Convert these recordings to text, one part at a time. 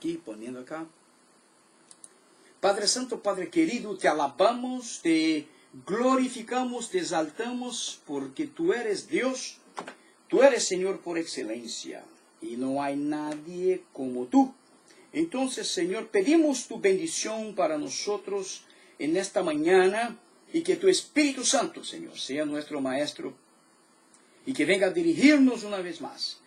aquí, poniendo acá. Padre Santo, Padre querido, te alabamos, te glorificamos, te exaltamos, porque tú eres Dios, tú eres Señor por excelencia, y no hay nadie como tú. Entonces, Señor, pedimos tu bendición para nosotros en esta mañana, y que tu Espíritu Santo, Señor, sea nuestro Maestro, y que venga a dirigirnos una vez más.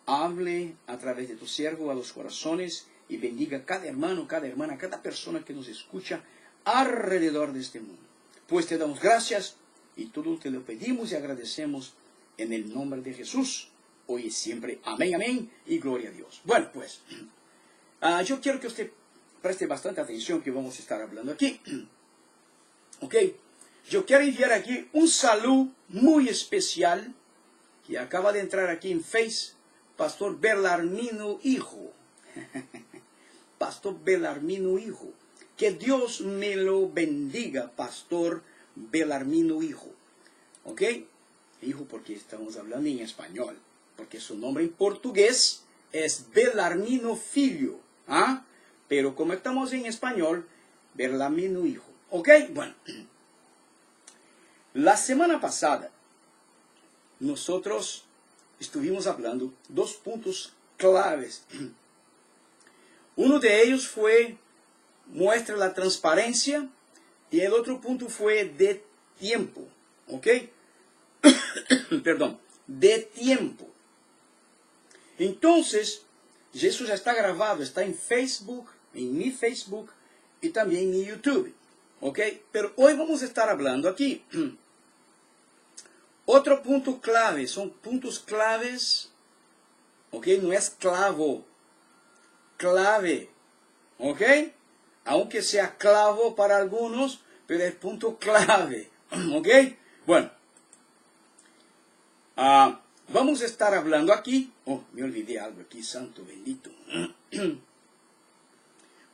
Hable a través de tu siervo a los corazones, y bendiga cada hermano, cada hermana, cada persona que nos escucha alrededor de este mundo. Pues te damos gracias y todo te lo pedimos y agradecemos en el nombre de Jesús, hoy y siempre. Amén, amén y gloria a Dios. Bueno, pues, yo quiero que usted preste bastante atención que vamos a estar hablando aquí. Ok, yo quiero enviar aquí un saludo muy especial que acaba de entrar aquí en Face, Pastor Belarmino Hijo. Pastor Belarmino Hijo. Que Dios me lo bendiga, Pastor Belarmino Hijo. ¿Ok? Hijo porque estamos hablando en español. Porque su nombre en portugués es Belarmino Filho. ¿Ah? Pero como estamos en español, Belarmino Hijo. ¿Ok? Bueno. La semana pasada, nosotros estuvimos hablando dos puntos claves. Uno de ellos fue muestra la transparencia y el otro punto fue de tiempo, ¿ok? Perdón, de tiempo. Entonces, Jesús ya está grabado, está en Facebook, en mi Facebook y también en mi YouTube, ¿ok? Pero hoy vamos a estar hablando aquí. Otro punto clave, son puntos claves, ¿ok? No es clavo, clave, ¿ok? Aunque sea clavo para algunos, pero es punto clave, ¿ok? Bueno, vamos a estar hablando aquí. Oh, me olvidé algo aquí, santo bendito.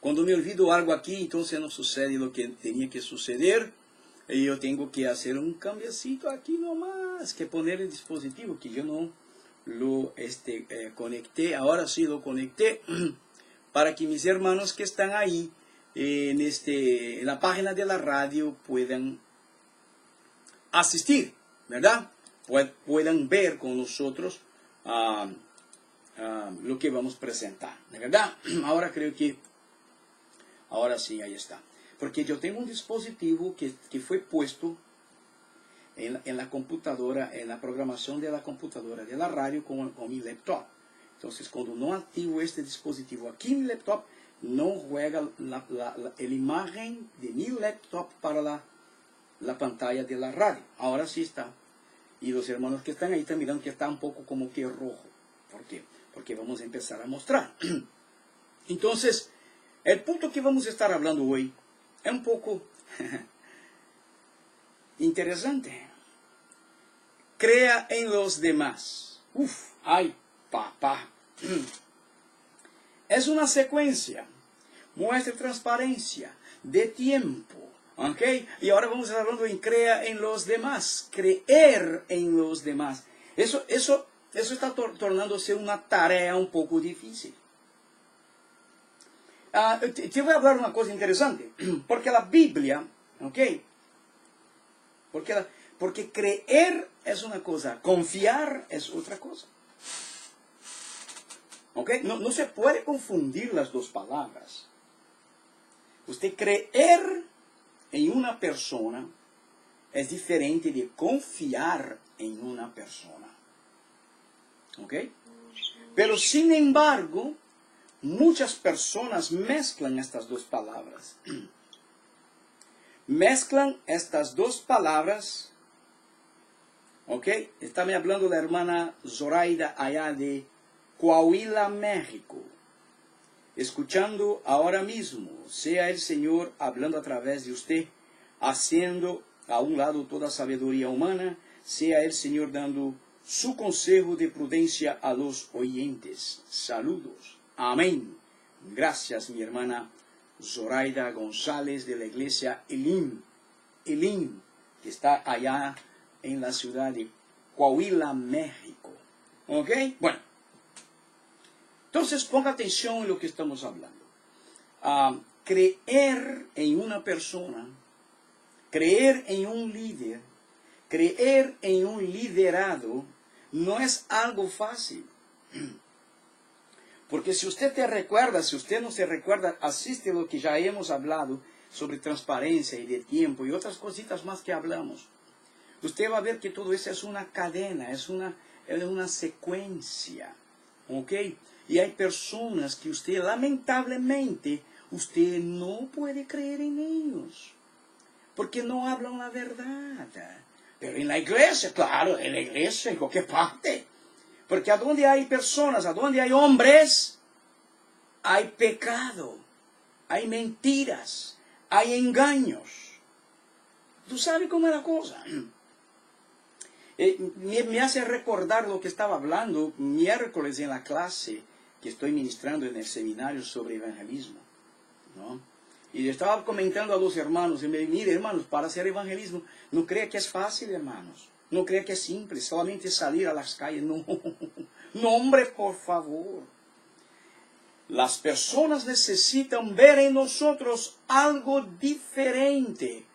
Cuando me olvido algo aquí, entonces no sucede lo que tenía que suceder. Y yo tengo que hacer un cambiecito aquí nomás, que poner el dispositivo, que yo no lo conecté. Ahora sí lo conecté, para que mis hermanos que están ahí, en la página de la radio, puedan asistir, ¿verdad? Puedan ver con nosotros lo que vamos a presentar, ¿verdad? Ahora creo que, ahora sí, ahí está. Porque yo tengo un dispositivo que fue puesto en la computadora, en la programación de la computadora de la radio con mi laptop. Entonces, cuando no activo este dispositivo aquí en mi laptop, no juega la imagen de mi laptop para la pantalla de la radio. Ahora sí está. Y los hermanos que están ahí están mirando que está un poco como que rojo. ¿Por qué? Porque vamos a empezar a mostrar. Entonces, el punto que vamos a estar hablando hoy es un poco interesante. Crea en los demás. Uf, ay, papá. Es una secuencia. Muestra transparencia de tiempo. ¿Ok? Y ahora vamos a estar hablando en crea en los demás. Creer en los demás. Eso está tornándose una tarea un poco difícil. Te voy a hablar una cosa interesante. Porque la Biblia, ¿ok? Porque creer es una cosa, confiar es otra cosa. ¿Ok? No se puede confundir las dos palabras. Usted creer en una persona es diferente de confiar en una persona. ¿Ok? Pero sin embargo, muchas personas mezclan estas dos palabras. Mezclan estas dos palabras. ¿Ok? Está me hablando la hermana Zoraida allá de Coahuila, México. Escuchando ahora mismo, sea el Señor hablando a través de usted, haciendo a un lado toda sabiduría humana, sea el Señor dando su consejo de prudencia a los oyentes. Saludos. Amén. Gracias, mi hermana Zoraida González de la iglesia Elim, que está allá en la ciudad de Coahuila, México. ¿Ok? Bueno. Entonces, ponga atención en lo que estamos hablando. Creer en una persona, creer en un líder, creer en un liderado, no es algo fácil. Porque si usted te recuerda, si usted no se recuerda, asiste a lo que ya hemos hablado sobre transparencia y de tiempo y otras cositas más que hablamos. Usted va a ver que todo eso es una cadena, es una secuencia. ¿Ok? Y hay personas que usted, lamentablemente, usted no puede creer en ellos. Porque no hablan la verdad. Pero en la iglesia, claro, en la iglesia, en cualquier parte. Porque a donde hay personas, a donde hay hombres, hay pecado, hay mentiras, hay engaños. ¿Tú sabes cómo es la cosa? Me hace recordar lo que estaba hablando miércoles en la clase que estoy ministrando en el seminario sobre evangelismo, ¿no? Y yo estaba comentando a los hermanos, y me dije, mire hermanos, para hacer evangelismo, no crea que es fácil, hermanos. No crea que es simple, solamente salir a las calles. No, no, hombre, por favor. Las personas necesitan ver en nosotros algo diferente.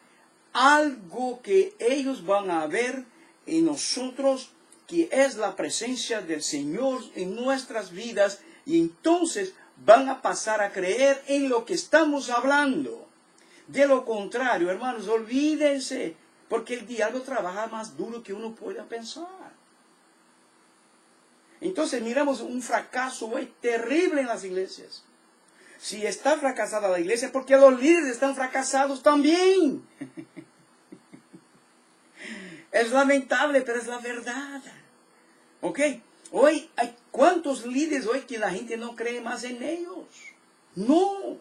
Algo que ellos van a ver en nosotros, que es la presencia del Señor en nuestras vidas. Y entonces van a pasar a creer en lo que estamos hablando. De lo contrario, hermanos, olvídense. Porque el diablo trabaja más duro que uno pueda pensar. Entonces miramos un fracaso hoy terrible en las iglesias. Si está fracasada la iglesia, es porque los líderes están fracasados también. Es lamentable, pero es la verdad. ¿Ok? Hoy hay cuántos líderes hoy que la gente no cree más en ellos. No.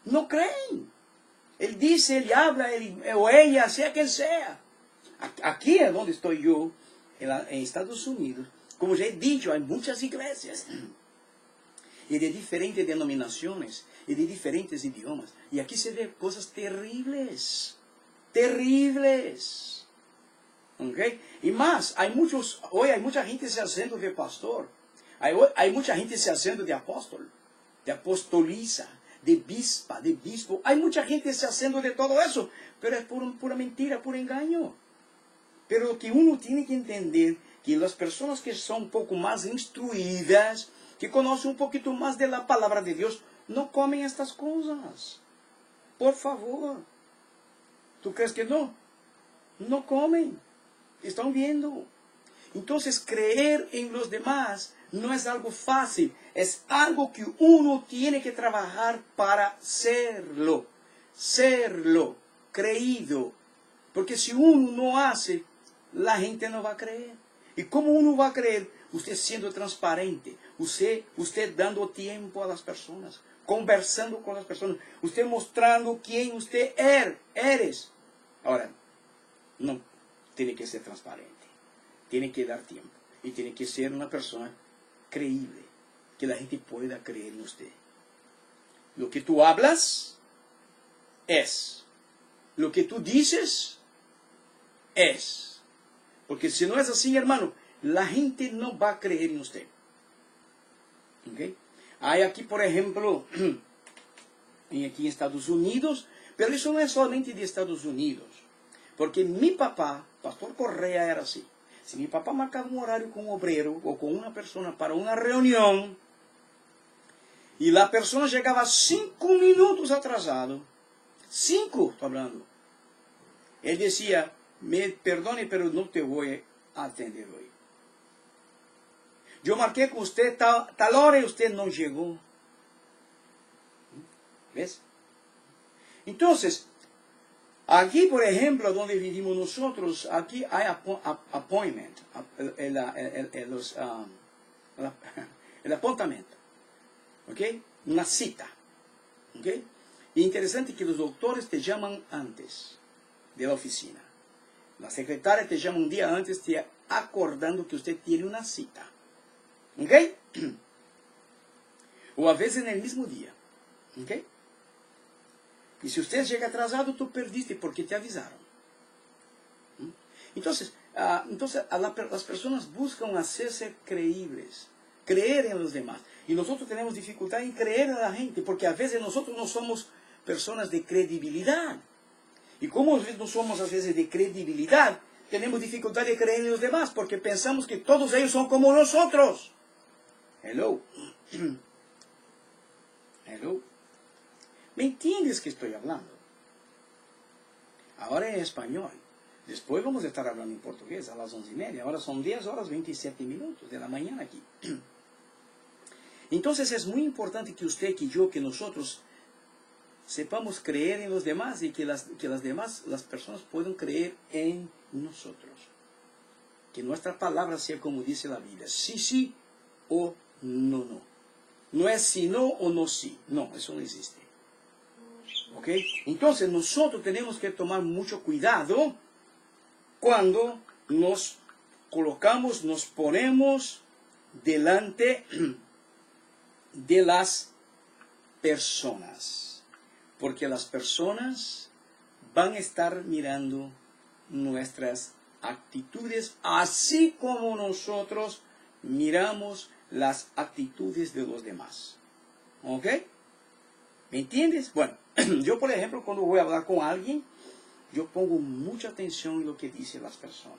No creen. Él dice, él habla, o ella, sea quien sea. Aquí es donde estoy yo, en Estados Unidos. Como ya he dicho, hay muchas iglesias. Y de diferentes denominaciones. Y de diferentes idiomas. Y aquí se ven cosas terribles. Terribles. ¿Okay? Y más, hoy hay mucha gente se haciendo de pastor. Hay mucha gente se haciendo de apóstol. De apostoliza. De bispa, de bispo. Hay mucha gente se haciendo de todo eso, pero es pura mentira, puro engaño. Pero lo que uno tiene que entender, que las personas que son un poco más instruidas, que conocen un poquito más de la palabra de Dios, no comen estas cosas. Por favor. ¿Tú crees que no? No comen. Están viendo. Entonces, creer en los demás no es algo fácil, es algo que uno tiene que trabajar para serlo, creído. Porque si uno no hace, la gente no va a creer. ¿Y cómo uno va a creer? Usted siendo transparente, usted dando tiempo a las personas, conversando con las personas, usted mostrando quién usted eres. Ahora, no, tiene que ser transparente, tiene que dar tiempo y tiene que ser una persona creíble, que la gente pueda creer en usted. Lo que tú hablas es. Lo que tú dices es. Porque si no es así, hermano, la gente no va a creer en usted. ¿Okay? Hay aquí, por ejemplo, aquí en Estados Unidos, pero eso no es solamente de Estados Unidos. Porque mi papá, Pastor Correa, era así. Si mi papá marcaba un horario con un obrero o con una persona para una reunión y la persona llegaba 5 minutos atrasado, 5, estoy hablando, él decía, me perdone, pero no te voy a atender hoy. Yo marqué con usted tal hora y usted no llegó. ¿Ves? Entonces, aquí, por ejemplo, donde vivimos nosotros, aquí hay appointment, el apuntamiento, ¿ok? Una cita, ¿ok? Y interesante que los doctores te llaman antes de la oficina. La secretaria te llama un día antes, te acordando que usted tiene una cita, ¿ok? O a veces en el mismo día, ¿ok? Y si usted llega atrasado, tú perdiste porque te avisaron. Entonces las personas buscan hacerse creíbles, creer en los demás. Y nosotros tenemos dificultad en creer a la gente, porque a veces nosotros no somos personas de credibilidad. Y como no somos a veces de credibilidad, tenemos dificultad de creer en los demás, porque pensamos que todos ellos son como nosotros. Hello. Hello. ¿Me entiendes que estoy hablando? Ahora en español. Después vamos a estar hablando en portugués a las 11:30. Ahora son 10 horas 27 minutos de la mañana aquí. Entonces es muy importante que usted, que yo, que nosotros sepamos creer en los demás y que las personas puedan creer en nosotros. Que nuestra palabra sea como dice la Biblia. Sí, sí o no, no. No es sí, no o no sí. No, eso no existe. ¿Ok? Entonces nosotros tenemos que tomar mucho cuidado cuando nos colocamos, nos ponemos delante de las personas. Porque las personas van a estar mirando nuestras actitudes, así como nosotros miramos las actitudes de los demás. ¿Ok? ¿Me entiendes? Bueno, yo por ejemplo, cuando voy a hablar con alguien, yo pongo mucha atención en lo que dicen las personas.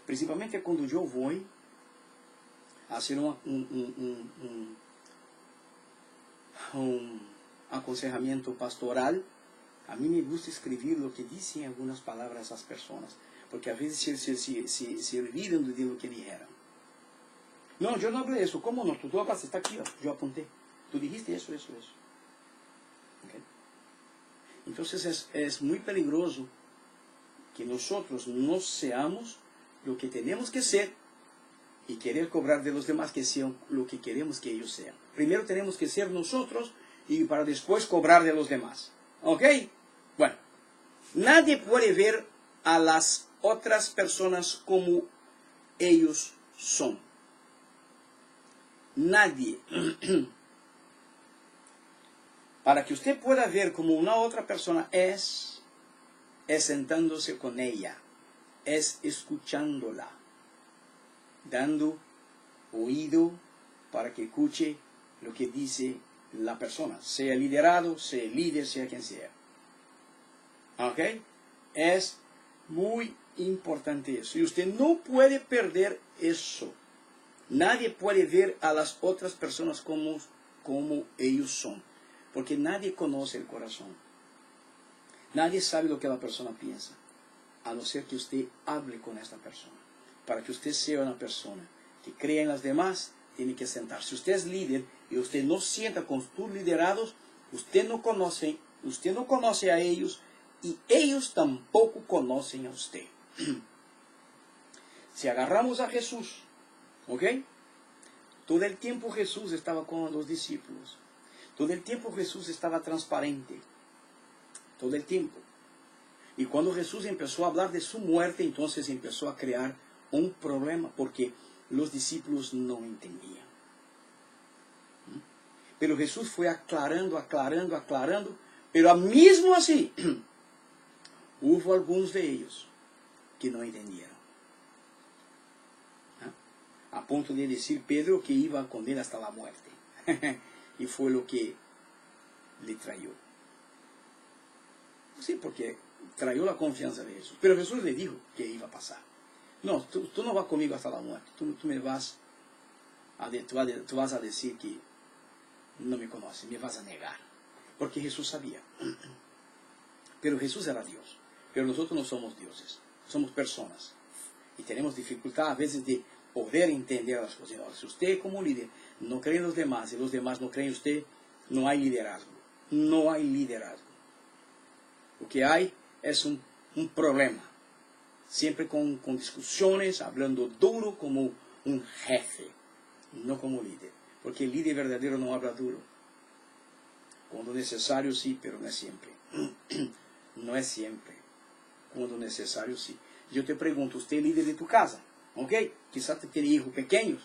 Principalmente cuando yo voy a hacer un aconsejamiento pastoral, a mí me gusta escribir lo que dicen algunas palabras esas personas, porque a veces se olvidan de lo que dijeron. No, yo no hablé de eso. ¿Cómo no? Tú hablas, está aquí, yo apunté. Tú dijiste eso. ¿Okay? Entonces es muy peligroso que nosotros no seamos lo que tenemos que ser y querer cobrar de los demás que sean lo que queremos que ellos sean. Primero tenemos que ser nosotros y para después cobrar de los demás. ¿Ok? Bueno, nadie puede ver a las otras personas como ellos son. Nadie. Para que usted pueda ver como una otra persona es sentándose con ella, es escuchándola, dando oído para que escuche lo que dice la persona, sea liderado, sea líder, sea quien sea. ¿Ok? Es muy importante eso. Y usted no puede perder eso. Nadie puede ver a las otras personas como ellos son. Porque nadie conoce el corazón. Nadie sabe lo que la persona piensa. A no ser que usted hable con esta persona. Para que usted sea una persona que crea en las demás, tiene que sentarse. Si usted es líder y usted no sienta con sus liderados, usted no conoce a ellos y ellos tampoco conocen a usted. Si agarramos a Jesús, ¿ok? Todo el tiempo Jesús estaba con los discípulos. Todo el tiempo Jesús estaba transparente. Todo el tiempo. Y cuando Jesús empezó a hablar de su muerte, entonces empezó a crear un problema porque los discípulos no entendían. Pero Jesús fue aclarando, pero mismo así, hubo algunos de ellos que no entendieron. A punto de decir Pedro que iba con él hasta la muerte. Y fue lo que le trayó. Sí, porque trayó la confianza de Jesús. Pero Jesús le dijo que iba a pasar. No, tú no vas conmigo hasta la muerte. Tú vas a decir que no me conoces, me vas a negar. Porque Jesús sabía. Pero Jesús era Dios. Pero nosotros no somos dioses. Somos personas. Y tenemos dificultad a veces de poder entender las cosas. Si usted como líder no cree en los demás y los demás no creen en usted, no hay liderazgo. No hay liderazgo. Lo que hay es un problema. Siempre con discusiones, hablando duro como un jefe, no como líder. Porque el líder verdadero no habla duro. Cuando necesario sí, pero no es siempre. No es siempre. Cuando necesario sí. Yo te pregunto, ¿usted es líder de tu casa? ¿Ok? Quizás te tiene hijos pequeños.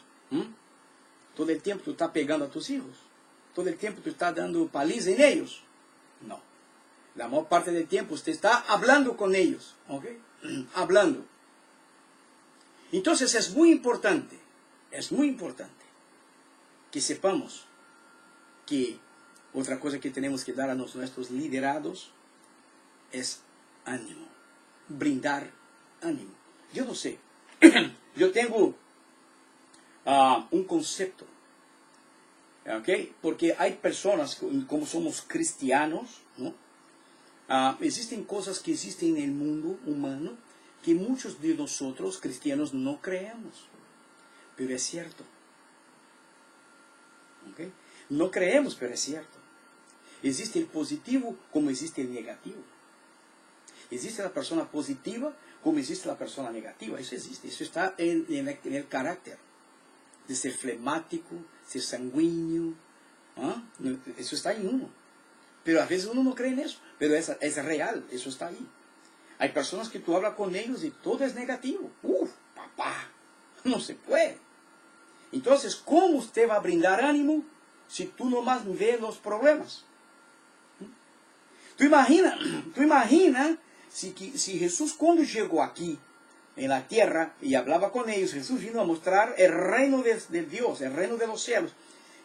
Todo el tiempo tú estás pegando a tus hijos. Todo el tiempo tú estás dando paliza en ellos. No. La mayor parte del tiempo usted está hablando con ellos. ¿Ok? Hablando. Entonces es muy importante que sepamos que otra cosa que tenemos que dar a nuestros liderados es ánimo, brindar ánimo. Yo no sé, yo tengo un concepto, ¿ok? Porque hay personas, como somos cristianos, ¿no? Existen cosas que existen en el mundo humano que muchos de nosotros, cristianos, no creemos. Pero es cierto. ¿Okay? No creemos, pero es cierto. Existe el positivo como existe el negativo. Existe la persona positiva como existe la persona negativa. Eso existe. Eso está en el carácter. De ser flemático, ser sanguíneo. Eso está en uno. Pero a veces uno no cree en eso. Pero es real. Eso está ahí. Hay personas que tú hablas con ellos y todo es negativo. Papá, no se puede. Entonces, ¿cómo usted va a brindar ánimo si tú nomás ves los problemas? Tú imagina si Jesús cuando llegó aquí en la tierra y hablaba con ellos, Jesús vino a mostrar el reino de Dios, el reino de los cielos.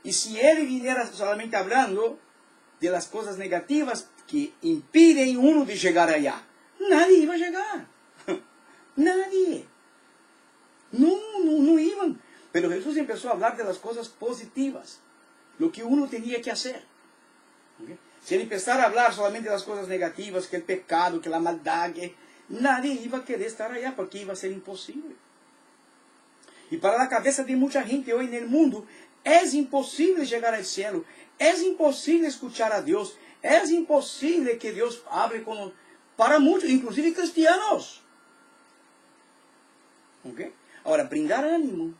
Y si Él viniera solamente hablando de las cosas negativas que impiden a uno de llegar allá, nadie iba a llegar. Nadie. No iban. Pero Jesús empezó a hablar de las cosas positivas, lo que uno tenía que hacer. ¿Okay? Si él empezara a hablar solamente de las cosas negativas, que el pecado, que la maldad, nadie iba a querer estar allá porque iba a ser imposible. Y para la cabeza de mucha gente hoy en el mundo, es imposible llegar al cielo, es imposible escuchar a Dios, es imposible que Dios hable para muchos, inclusive cristianos. ¿Okay? Ahora, brindar ánimo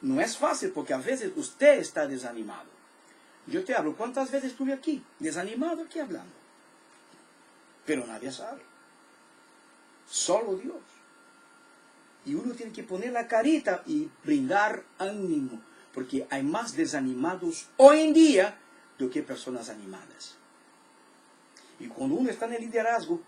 no es fácil porque a veces usted está desanimado. Yo te hablo, ¿cuántas veces estuve aquí? Desanimado aquí hablando. Pero nadie sabe. Solo Dios. Y uno tiene que poner la carita y brindar ánimo. Porque hay más desanimados hoy en día do que personas animadas. Y cuando uno está en el liderazgo,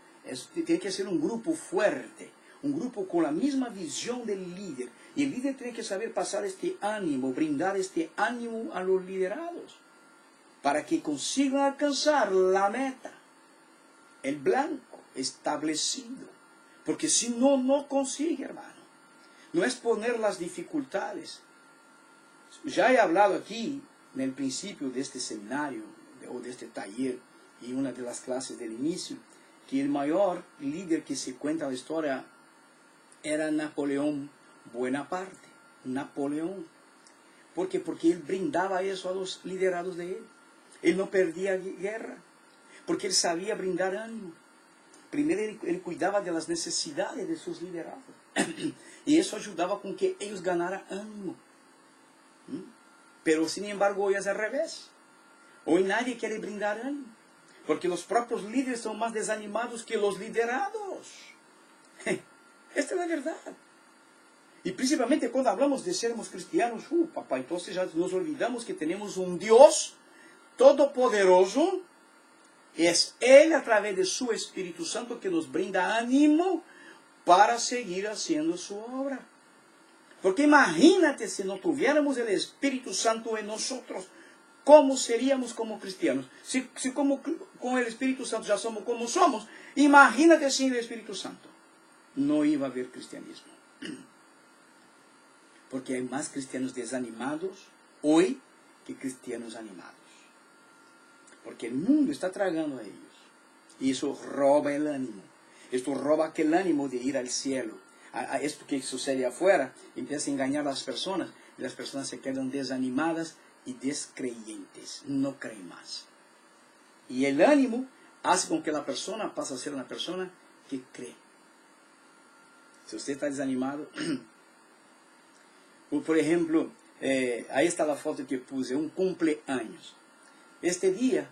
tiene que ser un grupo fuerte. Un grupo con la misma visión del líder. Y el líder tiene que saber pasar este ánimo, brindar este ánimo a los liderados. Para que consigan alcanzar la meta. El blanco establecido. Porque si no, no consigue, hermano. No es poner las dificultades. Ya he hablado aquí, en el principio de este seminario, o de este taller, y una de las clases del inicio, que el mayor líder que se cuenta la historia era Napoleón Bonaparte. Napoleón. ¿Por qué? Porque él brindaba eso a los liderados de él. Él no perdía guerra. Porque él sabía brindar ánimo. Primero él cuidaba de las necesidades de sus liderados. Y eso ayudaba con que ellos ganaran ánimo. Pero sin embargo hoy es al revés. Hoy nadie quiere brindar ánimo. Porque los propios líderes son más desanimados que los liderados. Esta es la verdad. Y principalmente cuando hablamos de sermos cristianos, papá, entonces ya nos olvidamos que tenemos un Dios todopoderoso. Es Él a través de su Espíritu Santo que nos brinda ánimo para seguir haciendo su obra. Porque imagínate si no tuviéramos el Espíritu Santo en nosotros, ¿cómo seríamos como cristianos? Si como con el Espíritu Santo ya somos como somos, imagínate sin el Espíritu Santo. No iba a haber cristianismo. Porque hay más cristianos desanimados hoy que cristianos animados. Porque el mundo está tragando a ellos. Y eso roba el ánimo. Esto roba aquel ánimo de ir al cielo. A esto que sucede afuera empieza a engañar a las personas. Y las personas se quedan desanimadas y descreyentes. No creen más. Y el ánimo hace con que la persona pase a ser una persona que cree. Si usted está desanimado, por ejemplo, ahí está la foto que puse, un cumpleaños. Este día,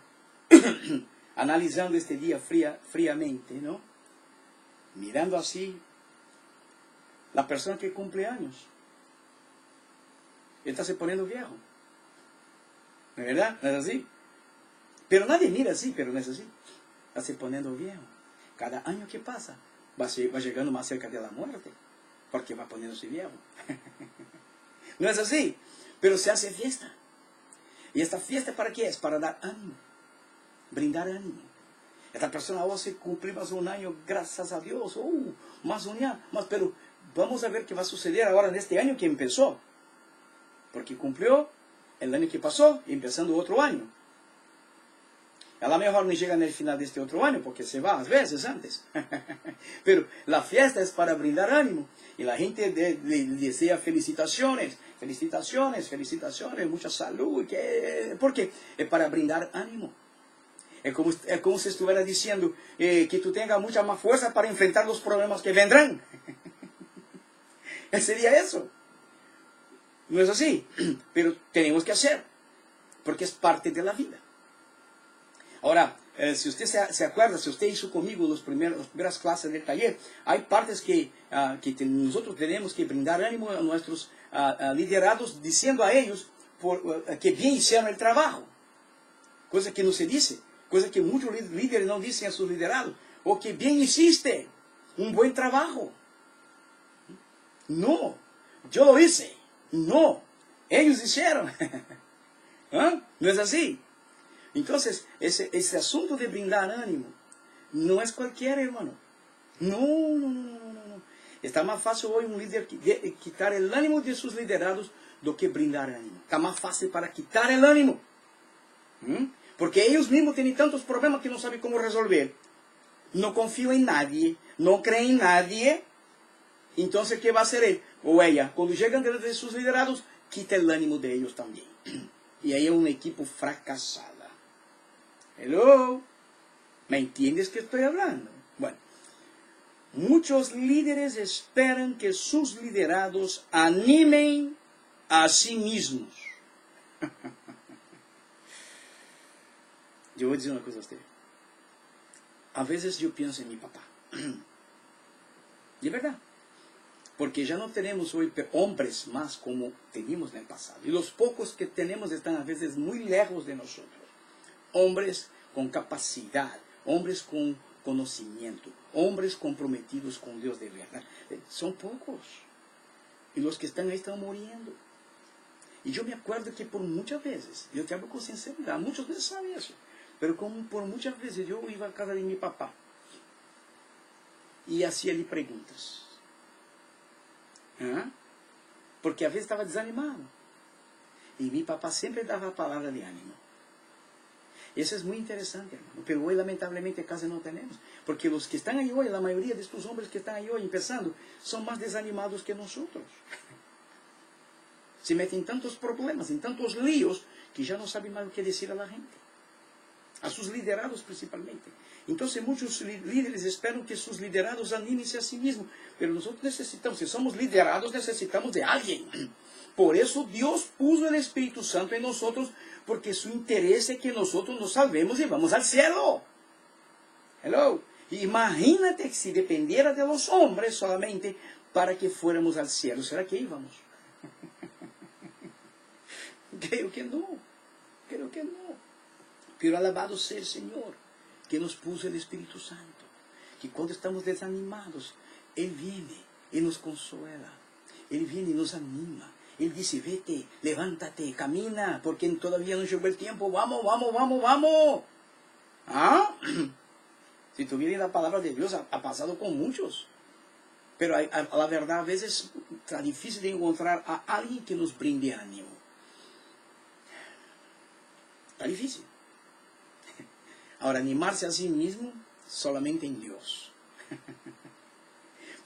analizando este día fríamente, ¿no? Mirando así, la persona que cumple años, está se poniendo viejo. ¿No es verdad? ¿No es así? Pero nadie mira así, pero no es así. Está se poniendo viejo. Cada año que pasa, va llegando más cerca de la muerte, porque va poniéndose viejo. ¿No es así? pero se hace fiesta. ¿Y esta fiesta para qué es? Para dar ánimo, brindar ánimo. Esta persona se cumplió más un año, gracias a Dios, más un año, más, pero vamos a ver qué va a suceder ahora en este año que empezó. Porque cumplió el año que pasó, empezando otro año. A lo mejor no llega en el final de este otro año, porque se va a veces antes. Pero la fiesta es para brindar ánimo. Y la gente le desea felicitaciones, felicitaciones, felicitaciones, mucha salud. ¿Por qué? Es para brindar ánimo. Es como si estuviera diciendo que tú tengas mucha más fuerza para enfrentar los problemas que vendrán. Sería eso. No es así, pero tenemos que hacer, porque es parte de la vida. Ahora, si usted se acuerda, si usted hizo conmigo las primeras clases del taller, hay partes que nosotros tenemos que brindar ánimo a nuestros liderados, diciendo a ellos que bien hicieron el trabajo. Cosa que no se dice, cosa que muchos líderes no dicen a sus liderados. O que bien hiciste, un buen trabajo. No, yo lo hice. No, ellos hicieron. ¿Ah? No es así. Entonces, ese asunto de brindar ánimo no es cualquiera, hermano. No. Está más fácil hoy un líder quitar el ánimo de sus liderados do que brindar ánimo. Está más fácil para quitar el ánimo. Porque ellos mismos tienen tantos problemas que no saben cómo resolver. No confían en nadie, no creen en nadie. Entonces, ¿qué va a hacer él o ella? Cuando llegan delante de sus liderados, quita el ánimo de ellos también. Y ahí es un equipo fracasado. Hello, ¿me entiendes que estoy hablando? Bueno, muchos líderes esperan que sus liderados animen a sí mismos. Yo voy a decir una cosa a usted. A veces yo pienso en mi papá. De verdad. Porque ya no tenemos hoy hombres más como teníamos en el pasado. Y los pocos que tenemos están a veces muy lejos de nosotros. Hombres con capacidad, hombres con conocimiento, hombres comprometidos con Dios de verdad. Son pocos. Y los que están ahí están muriendo. Y yo me acuerdo que por muchas veces, yo te hablo con sinceridad, muchos no saben eso, pero como por muchas veces yo iba a casa de mi papá y hacía-lhe preguntas. Porque a veces estaba desanimado. Y mi papá siempre daba palabra de ánimo. Eso es muy interesante, hermano. Pero hoy lamentablemente casi no tenemos. Porque los que están ahí hoy, la mayoría de estos hombres que están ahí hoy empezando, son más desanimados que nosotros. Se meten en tantos problemas, en tantos líos, que ya no saben más qué decir a la gente. A sus liderados principalmente. Entonces muchos líderes esperan que sus liderados anímense a sí mismos. Pero nosotros necesitamos, si somos liderados, necesitamos de alguien. Por eso Dios puso el Espíritu Santo en nosotros, porque su interés es que nosotros nos salvemos y vamos al cielo. Hello. Imagínate que si dependiera de los hombres solamente para que fuéramos al cielo, ¿será que íbamos? Creo que no. Pero alabado sea el Señor, que nos puso el Espíritu Santo, que cuando estamos desanimados, Él viene y nos consuela, Él viene y nos anima, Él dice, vete, levántate, camina, porque todavía no llegó el tiempo, vamos. ¿Ah? Si tuviera la palabra de Dios, ha pasado con muchos, pero la verdad a veces está difícil de encontrar a alguien que nos brinde ánimo. Está difícil. Ahora, animarse a sí mismo solamente en Dios.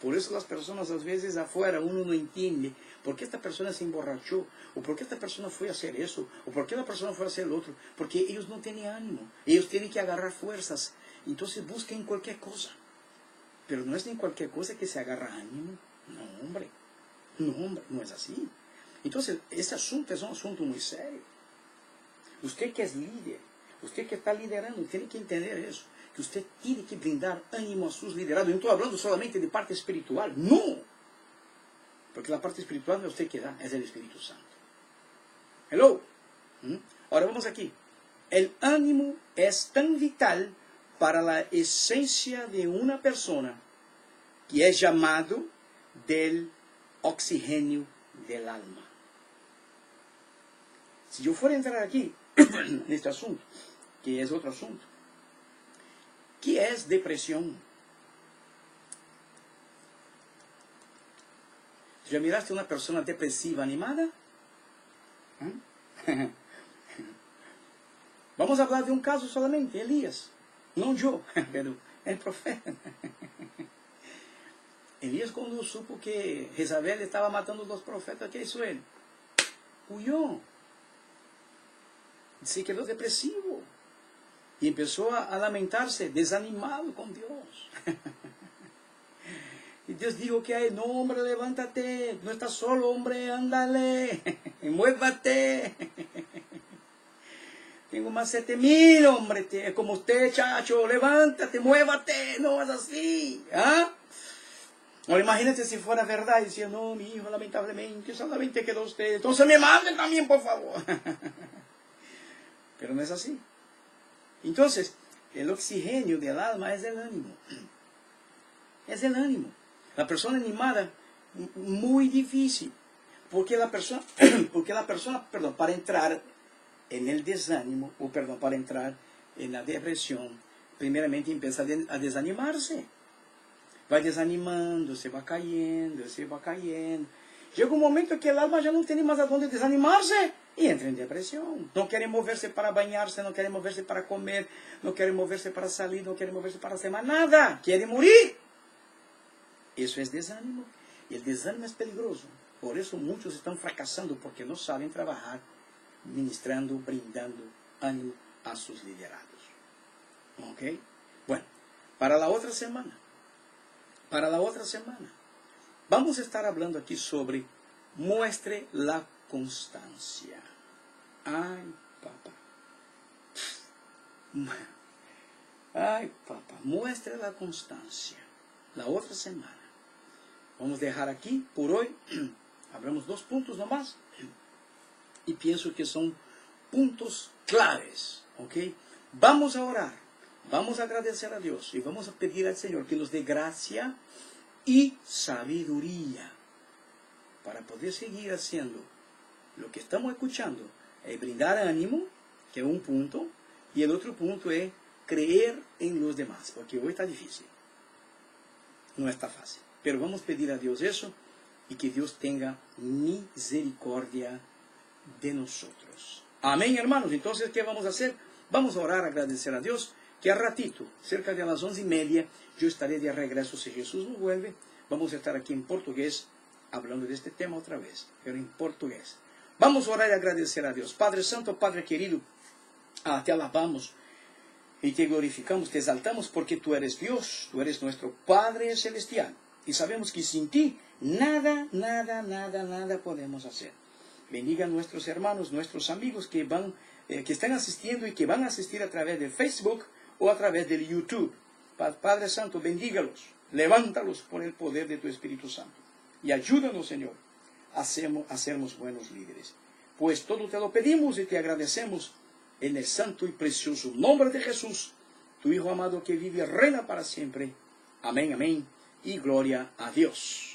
Por eso las personas a veces afuera uno no entiende por qué esta persona se emborrachó, o por qué esta persona fue a hacer eso, o por qué la persona fue a hacer lo otro, porque ellos no tienen ánimo, ellos tienen que agarrar fuerzas, entonces busquen cualquier cosa. Pero no es en cualquier cosa que se agarra ánimo. No, hombre, no es así. Entonces, este asunto es un asunto muy serio. Usted que es líder, usted que está liderando, tiene que entender eso, que usted tiene que brindar ánimo a sus liderados. No estoy hablando solamente de parte espiritual, no, porque la parte espiritual no es usted que da, es el Espíritu Santo. Hello. Ahora vamos aquí. El ánimo es tan vital para la esencia de una persona que es llamado del oxígeno del alma. Si yo fuera a entrar aquí, en este asunto, que es otro asunto, ¿qué es depresión? ¿Ya miraste una persona depresiva animada? ¿Eh? Vamos a hablar de un caso solamente, Elías. No yo, pero el profeta. Elías, cuando supo que Jezabel estaba matando a los profetas, ¿qué hizo él? Huyó. Se quedó depresivo. Y empezó a lamentarse, desanimado con Dios. Y Dios dijo que hay, no hombre, levántate, no estás solo, hombre, ándale, muévate. Tengo más 7,000, hombre, como usted, chacho, levántate, muévate, no es así. ¿Ah? Ahora imagínate si fuera verdad y decía, no, mi hijo, lamentablemente, solamente quedó usted, entonces me manden también, por favor. Pero no es así. Entonces, el oxígeno del alma es el ánimo. Es el ánimo. La persona animada, muy difícil. Porque la persona, perdón, para entrar en el desánimo, o perdón, para entrar en la depresión, primeramente empieza a desanimarse. Va desanimando, se va cayendo, se va cayendo. Llega un momento que el alma ya no tiene más a dónde desanimarse y entra en depresión. No quiere moverse para bañarse, no quiere moverse para comer, no quiere moverse para salir, no quiere moverse para hacer más nada. Quiere morir. Eso es desánimo. Y el desánimo es peligroso. Por eso muchos están fracasando porque no saben trabajar ministrando, brindando ánimo a sus liderados. ¿Ok? Bueno, para la otra semana, vamos a estar hablando aquí sobre muestre la constancia. Ay, papá. Ay, papá, muestre la constancia. La otra semana. Vamos a dejar aquí por hoy. Hablamos 2 puntos nomás. Y pienso que son puntos claves. ¿Ok? Vamos a orar. Vamos a agradecer a Dios. Y vamos a pedir al Señor que nos dé gracia y sabiduría para poder seguir haciendo lo que estamos escuchando. Es brindar ánimo, que es un punto. Y el otro punto es creer en los demás. Porque hoy está difícil. No está fácil. Pero vamos a pedir a Dios eso y que Dios tenga misericordia de nosotros. Amén, hermanos. Entonces, ¿qué vamos a hacer? Vamos a orar, agradecer a Dios, que a ratito, cerca de las 11:30, yo estaré de regreso si Jesús nos vuelve. Vamos a estar aquí en portugués, hablando de este tema otra vez, pero en portugués. Vamos a orar y agradecer a Dios. Padre Santo, Padre querido, te alabamos y te glorificamos, te exaltamos porque tú eres Dios, tú eres nuestro Padre Celestial. Y sabemos que sin ti nada podemos hacer. Bendiga a nuestros hermanos, nuestros amigos que están asistiendo y que van a asistir a través de Facebook o a través del YouTube. Padre Santo, bendígalos, levántalos por el poder de tu Espíritu Santo. Y ayúdanos, Señor, a sermos buenos líderes. Pues todo te lo pedimos y te agradecemos en el santo y precioso nombre de Jesús, tu Hijo amado que vive y reina para siempre. Amén, amén. Y gloria a Dios.